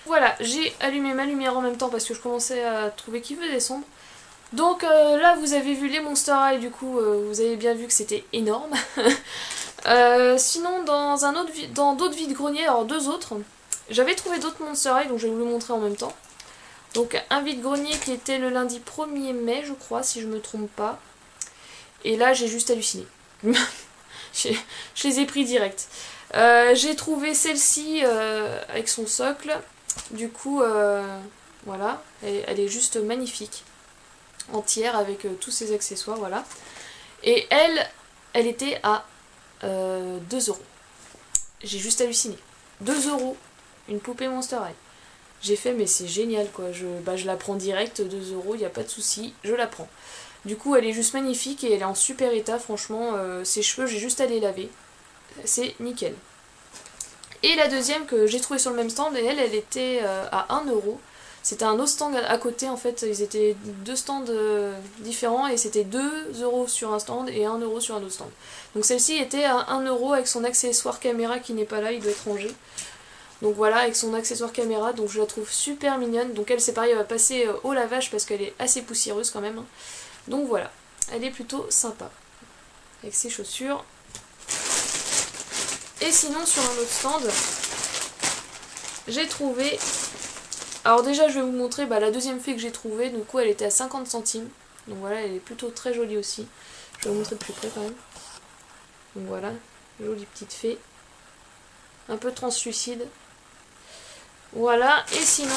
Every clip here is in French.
Voilà, j'ai allumé ma lumière en même temps parce que je commençais à trouver qu'il faisait sombre. Donc là vous avez vu les Monster High, du coup vous avez bien vu que c'était énorme. Sinon dans d'autres vides-greniers, alors deux autres, j'avais trouvé d'autres Monster High donc je vais vous le montrer en même temps. Donc un vide-grenier qui était le lundi 1er mai je crois si je me trompe pas. Et là j'ai juste halluciné. je les ai pris direct. J'ai trouvé celle-ci avec son socle. Du coup voilà, elle est juste magnifique. Entière avec tous ses accessoires, voilà. Et elle était à 2 €. J'ai juste halluciné. 2 €, une poupée Monster High. J'ai fait mais c'est génial quoi, je la prends direct, 2 €, il n'y a pas de souci, je la prends. Du coup elle est juste magnifique et elle est en super état, franchement, ses cheveux j'ai juste à les laver. C'est nickel. Et la deuxième que j'ai trouvée sur le même stand, et elle était à 1 €. C'était un autre stand à côté en fait, ils étaient deux stands différents et c'était 2 € sur un stand et 1 € sur un autre stand. Donc celle-ci était à 1 € avec son accessoire caméra qui n'est pas là, il doit être rangé. Donc voilà, avec son accessoire caméra, donc je la trouve super mignonne. Donc elle c'est pareil, elle va passer au lavage parce qu'elle est assez poussiéreuse quand même. Donc voilà, elle est plutôt sympa. Avec ses chaussures. Et sinon sur un autre stand, j'ai trouvé... Alors déjà je vais vous montrer la deuxième fée que j'ai trouvée, du coup elle était à 50 centimes. Donc voilà, elle est plutôt très jolie aussi. Je vais vous montrer de plus près quand même. Donc voilà, jolie petite fée. Un peu translucide. Voilà, et sinon,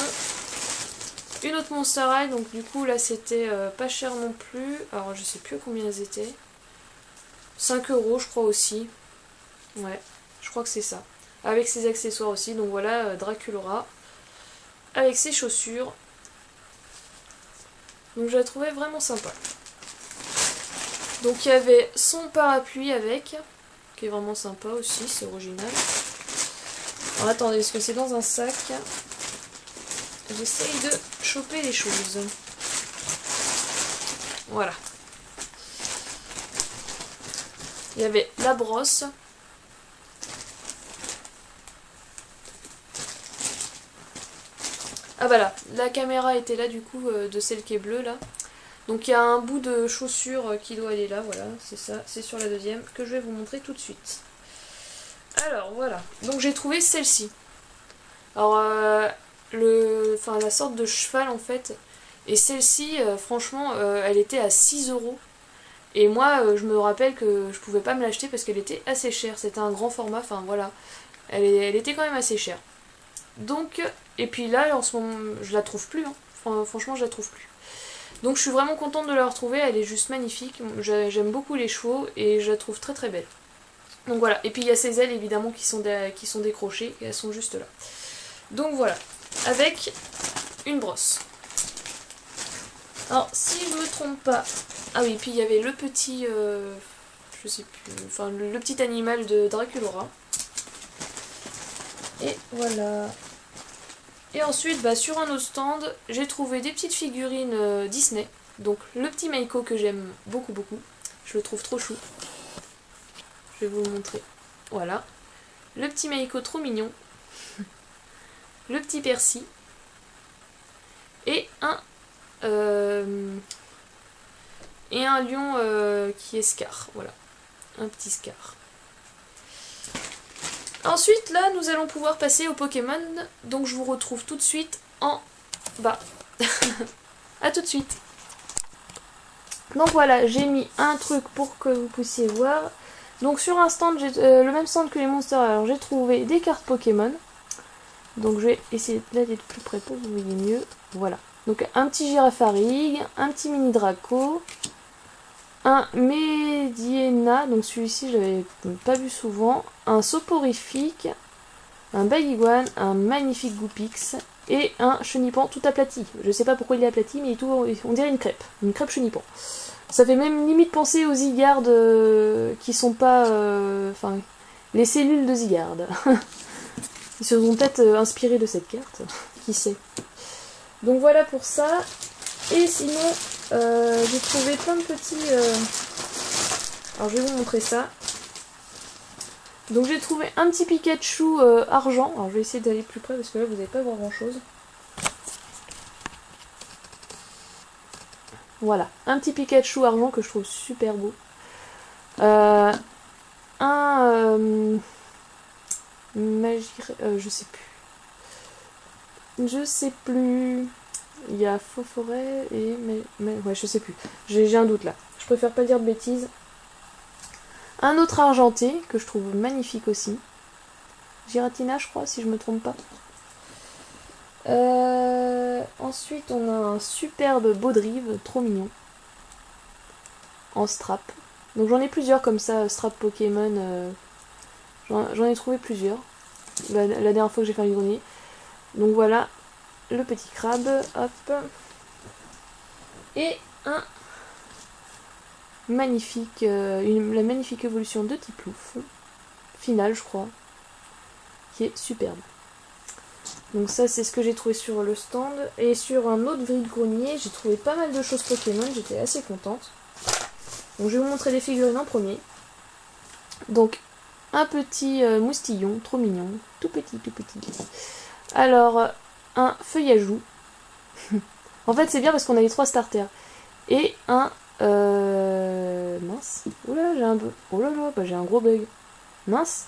une autre Monster High, donc du coup là c'était pas cher non plus. Alors je sais plus combien elles étaient. 5 € je crois aussi. Ouais, je crois que c'est ça. Avec ses accessoires aussi, donc voilà, Draculaura. Avec ses chaussures. Donc je la trouvais vraiment sympa. Donc il y avait son parapluie avec, qui est vraiment sympa aussi, c'est original. Alors attendez, parce que c'est dans un sac. J'essaye de choper les choses. Voilà. Il y avait la brosse. Ah voilà, la caméra était là du coup, de celle qui est bleue là. Donc il y a un bout de chaussure qui doit aller là, voilà, c'est ça, c'est sur la deuxième que je vais vous montrer tout de suite. Alors voilà, donc j'ai trouvé celle-ci. Alors la sorte de cheval en fait, et celle-ci franchement elle était à 6 €. Et moi je me rappelle que je pouvais pas me l'acheter parce qu'elle était assez chère, c'était un grand format, enfin voilà, elle était quand même assez chère. Donc, et puis là en ce moment je la trouve plus, hein. Enfin, franchement je la trouve plus. Donc je suis vraiment contente de la retrouver, elle est juste magnifique, j'aime beaucoup les chevaux et je la trouve très très belle. Donc voilà, et puis il y a ces ailes évidemment qui sont décrochées et elles sont juste là. Donc voilà, avec une brosse. Alors si je me trompe pas, ah oui, puis il y avait le petit, je sais plus, enfin le petit animal de Draculaura. Et voilà. Et ensuite, sur un autre stand, j'ai trouvé des petites figurines Disney. Donc le petit Meiko que j'aime beaucoup beaucoup. Je le trouve trop chou. Je vais vous le montrer. Voilà. Le petit Meiko trop mignon. Le petit Percy. Et un lion qui est Scar. Voilà. Un petit Scar. Ensuite, là, nous allons pouvoir passer au Pokémon. Donc je vous retrouve tout de suite en bas. A tout de suite. Donc voilà, j'ai mis un truc pour que vous puissiez voir. Donc sur un stand, le même stand que les Monster High, alors j'ai trouvé des cartes Pokémon. Donc je vais essayer d'aller de plus près pour que vous voyez mieux. Voilà. Donc un petit Girafarig, un petit mini Draco, un Mediena, donc celui-ci je l'avais pas vu souvent, un Soporifique, un Baguiguane, un magnifique Goupix et un Chenipan tout aplati. Je sais pas pourquoi il est aplati, mais on dirait une crêpe Chenipan. Ça fait même limite penser aux Zygarde qui sont pas... Enfin, les cellules de Zygarde. Ils se sont peut-être inspirés de cette carte, qui sait. Donc voilà pour ça. Et sinon, j'ai trouvé plein de petits... Alors je vais vous montrer ça. Donc j'ai trouvé un petit Pikachu argent. Alors je vais essayer d'aller plus près parce que là vous n'allez pas voir grand chose. Voilà, un petit Pikachu argent que je trouve super beau. Je sais plus. Je sais plus. Il y a faux forêt et... Mais ouais, je sais plus. J'ai un doute là. Je préfère pas dire de bêtises. Un autre argenté que je trouve magnifique aussi. Giratina, je crois, si je me trompe pas. Ensuite, on a un superbe Baudrive, trop mignon. En strap. Donc j'en ai plusieurs comme ça, strap Pokémon. J'en ai trouvé plusieurs. La dernière fois que j'ai fait un grenier. Donc voilà, le petit crabe. Hop. Et un magnifique, la magnifique évolution de Tiplouf. Finale, je crois. Qui est superbe. Donc ça, c'est ce que j'ai trouvé sur le stand. Et sur un autre vide-grenier, j'ai trouvé pas mal de choses Pokémon. J'étais assez contente. Donc je vais vous montrer les figurines en premier. Donc un petit moustillon, trop mignon, tout petit, tout petit. Alors un feuillajou. En fait c'est bien parce qu'on a les 3 starters. Et un mince. Oula, j'ai un peu. Oh là là, bah, j'ai un gros bug. Mince.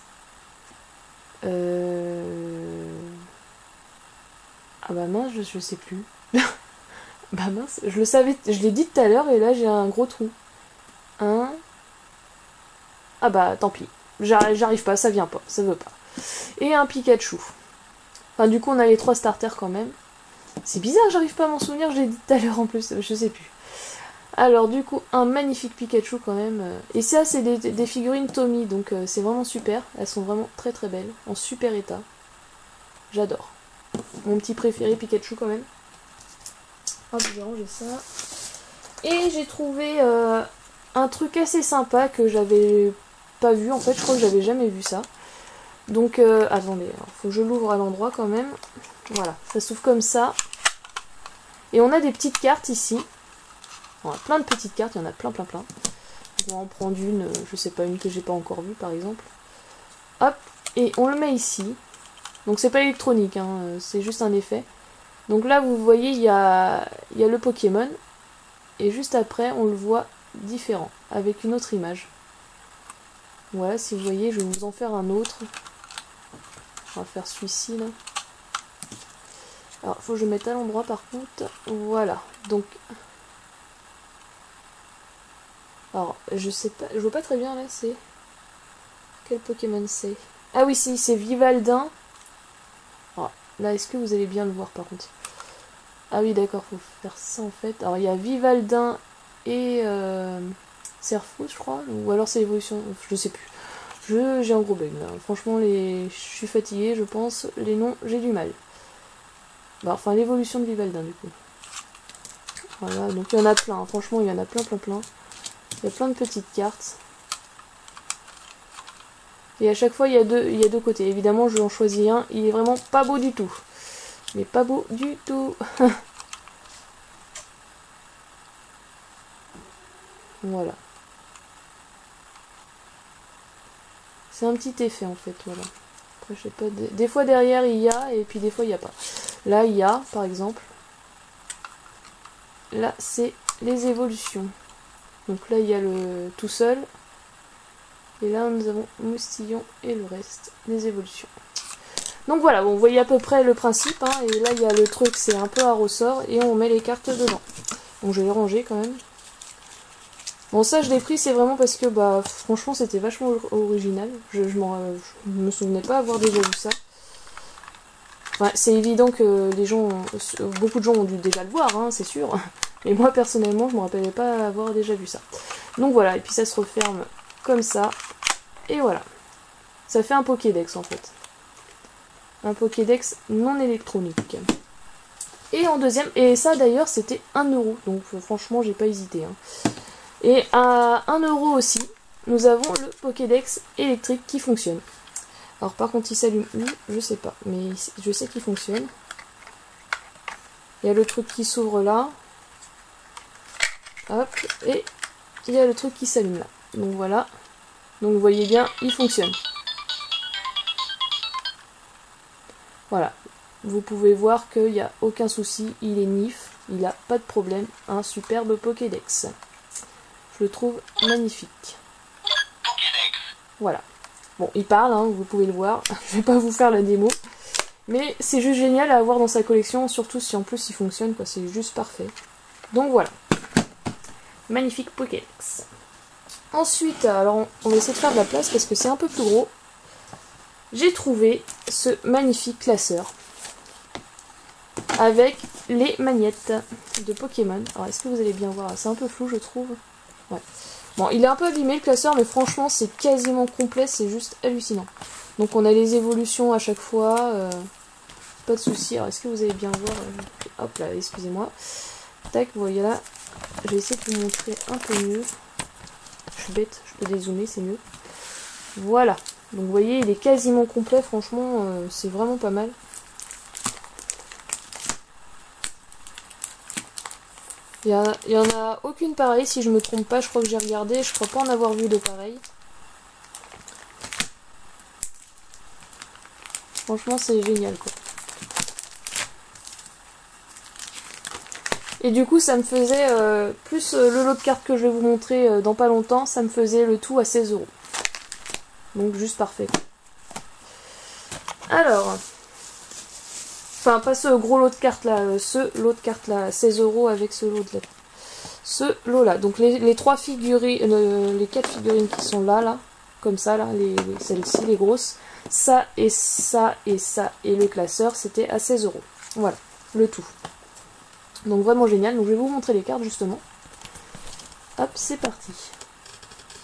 Ah bah mince, je sais plus. Bah mince, je le savais, je l'ai dit tout à l'heure et là j'ai un gros trou. Ah bah tant pis. J'arrive pas, ça vient pas, ça veut pas. Et un Pikachu. Enfin du coup on a les 3 starters quand même. C'est bizarre, j'arrive pas à m'en souvenir, je l'ai dit tout à l'heure en plus, je sais plus. Alors du coup un magnifique Pikachu quand même. Et ça c'est des figurines Tommy, donc c'est vraiment super. Elles sont vraiment très très belles, en super état. J'adore. Mon petit préféré Pikachu quand même. Hop, je vais ranger ça. Et j'ai trouvé un truc assez sympa que j'avais pas vu. En fait, je crois que j'avais jamais vu ça. Donc, attendez, faut que je l'ouvre à l'endroit quand même. Voilà, ça s'ouvre comme ça. Et on a des petites cartes ici. On a plein de petites cartes, il y en a plein. On va en prendre une, je sais pas, une que j'ai pas encore vue par exemple. Hop, et on le met ici. Donc c'est pas électronique, hein, c'est juste un effet. Donc là vous voyez il y a le Pokémon. Et juste après on le voit différent, avec une autre image. Voilà, si vous voyez, je vais vous en faire un autre. On va faire celui-ci là. Alors faut que je mette à l'endroit par contre. Voilà, donc... Alors je sais pas, je vois pas très bien là, c'est... Quel Pokémon c'est? Ah oui si, c'est Vivaldin. Alors, là est-ce que vous allez bien le voir par contre? Ah oui d'accord, faut faire ça en fait. Alors il y a Vivaldin et Serfous je crois, ou alors c'est l'évolution, je sais plus. J'ai un gros bug là, franchement je suis fatiguée je pense, les noms j'ai du mal. Bah, enfin l'évolution de Vivaldin du coup. Voilà, donc il y en a plein, franchement il y en a plein. Il y a plein de petites cartes. Et à chaque fois il y a deux côtés. Évidemment je vais en choisir un, il est vraiment pas beau du tout. Mais pas beau du tout. Voilà. C'est un petit effet en fait, voilà. Après je sais pas, des fois derrière il y a et puis des fois il n'y a pas. Là il y a par exemple. Là c'est les évolutions. Donc là il y a le tout seul. Et là nous avons Moustillon et le reste, les évolutions. Donc voilà, bon, vous voyez à peu près le principe, hein, et là il y a le truc, c'est un peu à ressort, et on met les cartes dedans. Donc je vais les ranger quand même. Bon ça je l'ai pris, c'est vraiment parce que bah franchement c'était vachement original. Je me souvenais pas avoir déjà vu ça. Enfin, c'est évident que les gens, beaucoup de gens ont dû déjà le voir, hein, c'est sûr. Mais moi personnellement je me rappelais pas avoir déjà vu ça. Donc voilà, et puis ça se referme comme ça. Et voilà. Ça fait un Pokédex en fait. Un Pokédex non électronique. Et en deuxième, et ça d'ailleurs c'était 1 €, donc franchement j'ai pas hésité. Hein. Et à 1 € aussi, nous avons le Pokédex électrique qui fonctionne. Alors par contre il s'allume où, je sais pas, mais je sais qu'il fonctionne. Il y a le truc qui s'ouvre là. Hop, et il y a le truc qui s'allume là. Donc voilà. Donc vous voyez bien, il fonctionne. Voilà, vous pouvez voir qu'il n'y a aucun souci, il est nif, il n'a pas de problème, un superbe Pokédex. Je le trouve magnifique. Voilà. Bon, il parle, hein, vous pouvez le voir, je vais pas vous faire la démo, mais c'est juste génial à avoir dans sa collection, surtout si en plus il fonctionne, quoi, c'est juste parfait. Donc voilà, magnifique Pokédex. Ensuite, alors on va essayer de faire de la place parce que c'est un peu plus gros. J'ai trouvé ce magnifique classeur avec les magnettes de Pokémon. Alors est-ce que vous allez bien voir? C'est un peu flou je trouve. Ouais. Bon, il est un peu abîmé le classeur, mais franchement c'est quasiment complet, c'est juste hallucinant. Donc on a les évolutions à chaque fois, pas de souci. Alors est-ce que vous allez bien voir? Hop là, excusez-moi. Tac, voilà. Je vais essayer de vous montrer un peu mieux. Je suis bête, je peux dézoomer, c'est mieux. Voilà. Donc vous voyez, il est quasiment complet, franchement, c'est vraiment pas mal. Il y en a aucune pareille, si je me trompe pas, je crois que j'ai regardé, je crois pas en avoir vu de pareil. Franchement, c'est génial, quoi. Et du coup, ça me faisait, plus le lot de cartes que je vais vous montrer dans pas longtemps, ça me faisait le tout à 16 €. Donc juste parfait. Alors, enfin pas ce gros lot de cartes là, ce lot de cartes là, 16 € avec ce lot de là. Ce lot là, donc les 3 figurines, les 4 figurines qui sont là, comme ça là, celles-ci, les grosses, ça et ça et ça et le classeur, c'était à 16 €. Voilà, le tout. Donc vraiment génial, donc je vais vous montrer les cartes justement. Hop, c'est parti.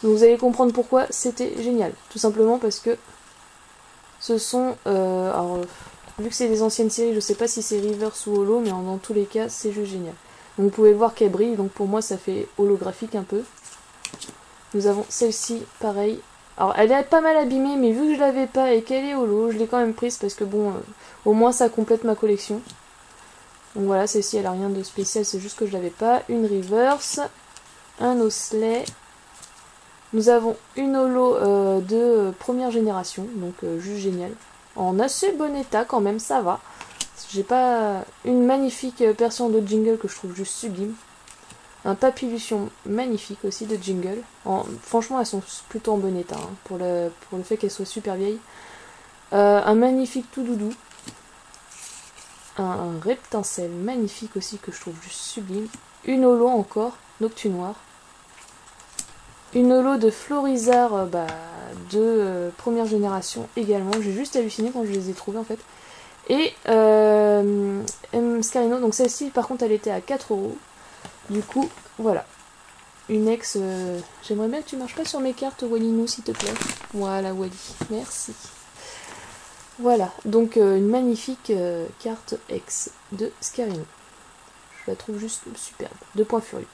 Donc vous allez comprendre pourquoi c'était génial. Tout simplement parce que ce sont... alors, vu que c'est des anciennes séries, je sais pas si c'est reverse ou holo, mais dans tous les cas, c'est juste génial. Donc vous pouvez voir qu'elle brille, donc pour moi ça fait holographique un peu. Nous avons celle-ci, pareil. Alors elle est pas mal abîmée, mais vu que je l'avais pas et qu'elle est holo, je l'ai quand même prise parce que bon, au moins ça complète ma collection. Donc voilà, celle-ci elle a rien de spécial, c'est juste que je l'avais pas. Une reverse, un osselet. Nous avons une holo de première génération, donc juste génial. En assez bon état quand même, ça va. J'ai pas une magnifique version de Jingle que je trouve juste sublime. Un Papillution magnifique aussi de Jingle. Franchement, elles sont plutôt en bon état, hein, pour le fait qu'elles soient super vieilles. Un magnifique tout doudou. Un Reptincelle magnifique aussi que je trouve juste sublime. Une holo encore, Noctunoir. Une holo de Florizard de première génération également. J'ai juste halluciné quand je les ai trouvés en fait. Et Scarino, donc celle-ci par contre elle était à 4 €. Du coup, voilà. Une ex. J'aimerais bien que tu marches pas sur mes cartes, Wallinou, s'il te plaît. Voilà, Wally. Merci. Voilà, donc une magnifique carte ex de Scarino. Je la trouve juste superbe. 2 points furieux.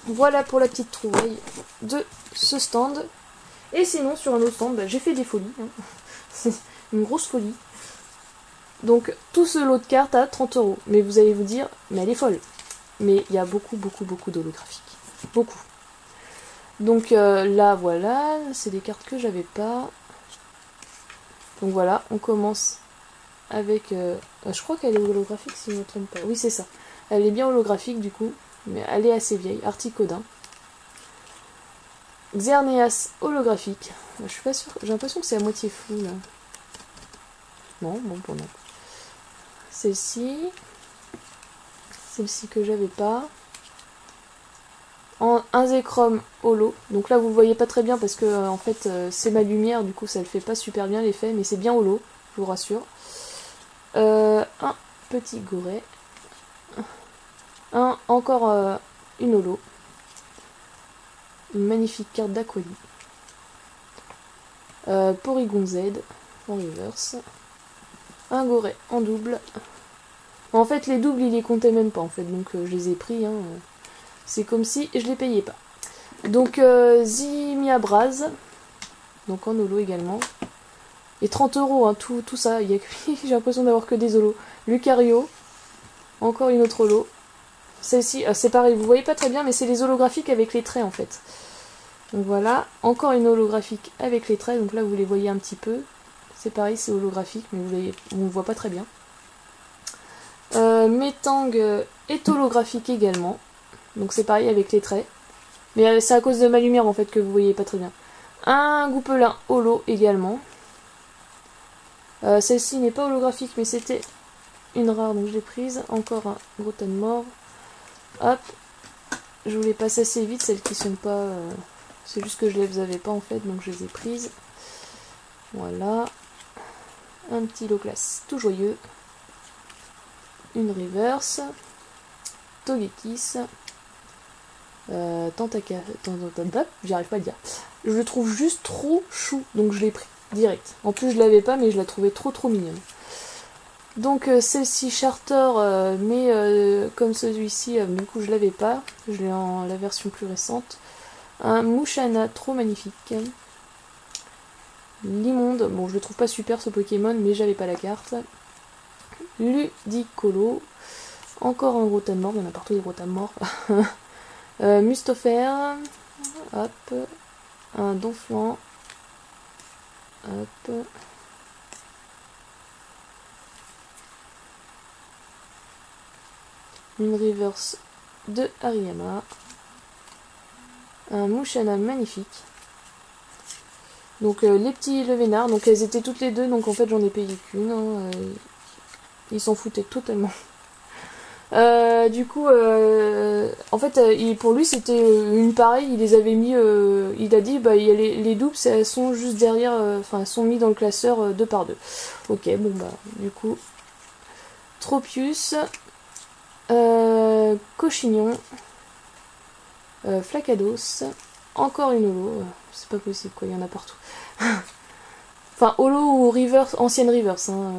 Voilà pour la petite trouvaille de ce stand. Et sinon, sur un autre stand, j'ai fait des folies. Hein. Une grosse folie. Donc, tout ce lot de cartes à 30 €. Mais vous allez vous dire, mais elle est folle. Mais il y a beaucoup d'holographiques. Beaucoup. Donc là, voilà. C'est des cartes que j'avais pas. Donc voilà, on commence avec... je crois qu'elle est holographique, si je ne me trompe pas. Oui, c'est ça. Elle est bien holographique, du coup. Mais elle est assez vieille. Articodin. Xerneas holographique. Je suis pas sûre. J'ai l'impression que c'est à moitié flou, là. Non, bon, non. Celle-ci. Celle-ci que j'avais pas. Un Zekrom holo. Donc là, vous le voyez pas très bien parce que, en fait, c'est ma lumière. Du coup, ça le fait pas super bien l'effet. Mais c'est bien holo, je vous rassure. Un petit Goret. Encore une holo. Une magnifique carte d'Aquali. Porygon Z en reverse. Un Goret en double. En fait, les doubles, il les comptait même pas, en fait. Donc, je les ai pris. Hein. C'est comme si je les payais pas. Donc, Zimiabraz. Donc, en holo également. Et 30 €, hein, tout ça. J'ai l'impression d'avoir que des holos. Lucario. Encore une autre holo. Celle-ci, c'est pareil, vous voyez pas très bien, mais c'est les holographiques avec les traits en fait. Donc voilà, encore une holographique avec les traits, donc là vous les voyez un petit peu. C'est pareil, c'est holographique, mais on ne voit pas très bien. Metang est holographique également. Donc c'est pareil avec les traits. Mais c'est à cause de ma lumière en fait que vous voyez pas très bien. Un goupelin holo également. Celle-ci n'est pas holographique, mais c'était une rare, donc je l'ai prise. Encore un gros tas de mort. Hop. Je vous les passe assez vite, celles qui sont pas... c'est juste que je les avais pas en fait, donc je les ai prises. Voilà. Un petit low class tout joyeux. Une reverse. Togekiss. J'y arrive pas à le dire. Je le trouve juste trop chou, donc je l'ai pris direct. En plus je l'avais pas, mais je la trouvais trop mignonne. Donc celle-ci Charter, mais comme celui-ci, du coup je l'avais pas. Je l'ai en la version plus récente. Un Musharna, trop magnifique. L'immonde, bon je le trouve pas super ce Pokémon, mais j'avais pas la carte. Ludicolo. Encore un gros tas de mort, il y en a partout des gros tas de mort. Mustofer. Hop. Un Donphan. Hop. Une reverse de Hariyama. Un Musharna magnifique. Donc les petits Levénards, donc elles étaient toutes les deux, donc en fait j'en ai payé qu'une. Hein, ils s'en foutaient totalement. Du coup, en fait, pour lui c'était une pareille, il les avait mis, il a dit, bah il y a les doubles, elles sont juste derrière, enfin elles sont mis dans le classeur 2 par 2. Ok, bon bah, du coup, Tropius, Cochignon, Flacados, encore une holo, c'est pas possible quoi, il y en a partout. Enfin, holo ou reverse, ancienne reverse, hein,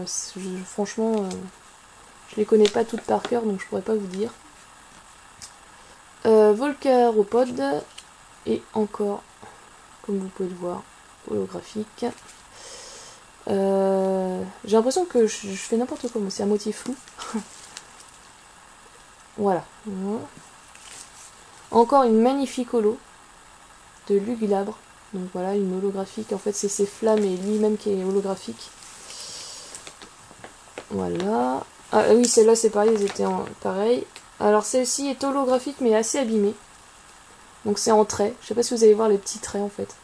franchement, je les connais pas toutes par cœur, donc je pourrais pas vous dire. Volcaropod, et encore, comme vous pouvez le voir, holographique. J'ai l'impression que je fais n'importe quoi, c'est à moitié flou. Voilà. Encore une magnifique holo de Lugulabre. Donc voilà, une holographique. En fait, c'est ses flammes et lui-même qui est holographique. Voilà. Ah oui, celle-là, c'est pareil, elles étaient pareil. Alors, celle-ci est holographique, mais assez abîmée. Donc, c'est en traits. Je sais pas si vous allez voir les petits traits, en fait.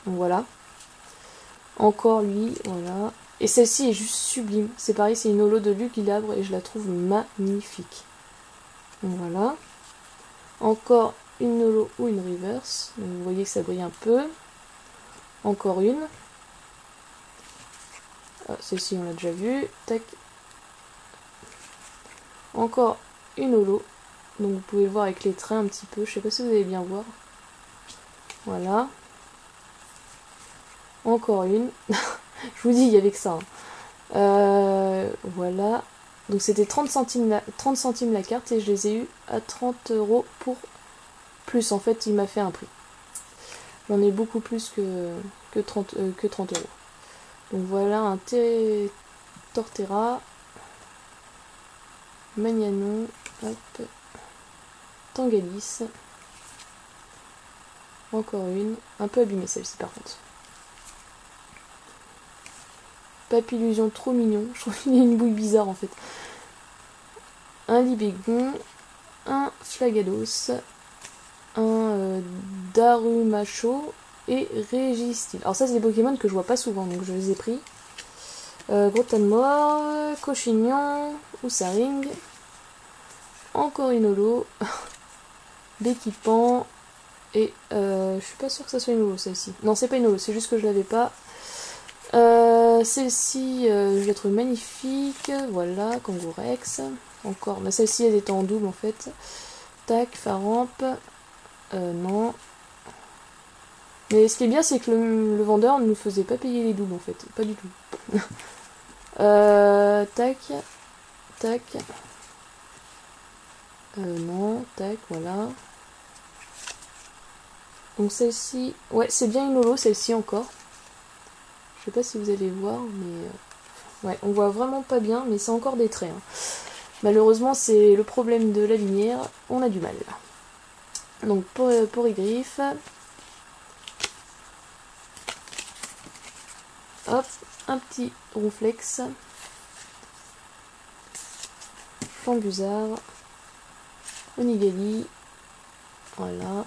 Donc, voilà. Encore lui, voilà. Et celle-ci est juste sublime. C'est pareil, c'est une holo de Lugulabre et je la trouve magnifique. Donc, voilà. Encore une holo ou une reverse. Donc, vous voyez que ça brille un peu. Encore une. Ah, celle-ci, on l'a déjà vue. Tac. Encore une holo. Donc, vous pouvez le voir avec les traits un petit peu. Je sais pas si vous allez bien voir. Voilà. Encore une. Je vous dis, il y avait que ça. Hein. Voilà. Donc c'était 30 centimes la carte et je les ai eu à 30 € pour plus. En fait, il m'a fait un prix. J'en ai beaucoup plus que 30 €. Donc voilà un Torterra. Magnanon. Hop. Tangalis. Encore une. Un peu abîmée celle-ci par contre. Papillusion trop mignon. Je trouve qu'il y a une bouille bizarre en fait. Un Libégon. Un Flagados. Un Darumacho. Et Régistil. Alors ça c'est des Pokémon que je vois pas souvent donc je les ai pris. Gros tas de mort. Cochignon. Oussaring. Encore une holo. Béquipan. Et je suis pas sûre que ça soit une holo celle-ci. Non c'est pas une holo, c'est juste que je l'avais pas. Celle-ci, je la trouve magnifique. Voilà, Kangourex. Encore, mais celle-ci, elle était en double en fait. Tac, Faramp. Non. Mais ce qui est bien, c'est que le vendeur ne nous faisait pas payer les doubles en fait. Pas du tout. Tac. Tac. Non, tac, voilà. Donc celle-ci, ouais, c'est bien une holo, celle-ci encore. Je sais pas si vous allez voir, mais ouais, on voit vraiment pas bien, mais c'est encore des traits. Hein. Malheureusement, c'est le problème de la lumière, on a du mal. Donc Porrigriffe. Hop, un petit Rouflex. Flambusard. Onigali. Voilà.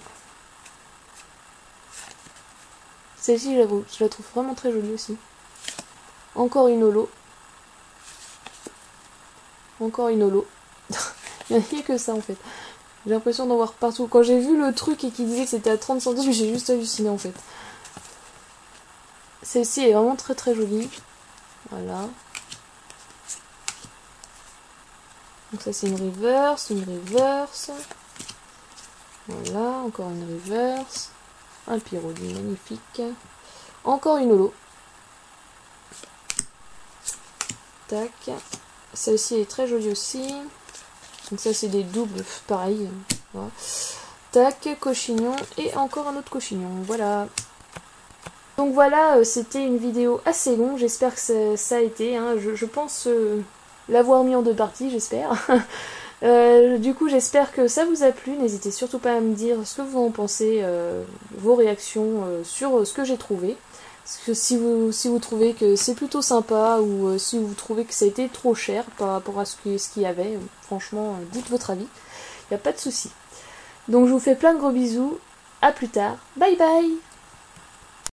Celle-ci, je la trouve vraiment très jolie aussi. Encore une holo. Encore une holo. Il n'y a que ça en fait. J'ai l'impression d'en voir partout. Quand j'ai vu le truc et qu'il disait que c'était à 30 centimes, j'ai juste halluciné en fait. Celle-ci est vraiment très très jolie. Voilà. Donc ça c'est une reverse, Voilà, encore une reverse. Un Pyroli magnifique. Encore une holo. Tac. Celle-ci est très jolie aussi. Donc ça c'est des doubles, pareil. Voilà. Tac, cochignon. Et encore un autre cochignon. Voilà. Donc voilà, c'était une vidéo assez longue. J'espère que ça a été. Hein. Je pense l'avoir mis en 2 parties, j'espère. Du coup, j'espère que ça vous a plu. N'hésitez surtout pas à me dire ce que vous en pensez, vos réactions sur ce que j'ai trouvé. Parce que si vous trouvez que c'est plutôt sympa ou si vous trouvez que ça a été trop cher par rapport à ce qu'il y avait, franchement, dites votre avis. Il n'y a pas de souci. Donc je vous fais plein de gros bisous. À plus tard. Bye bye.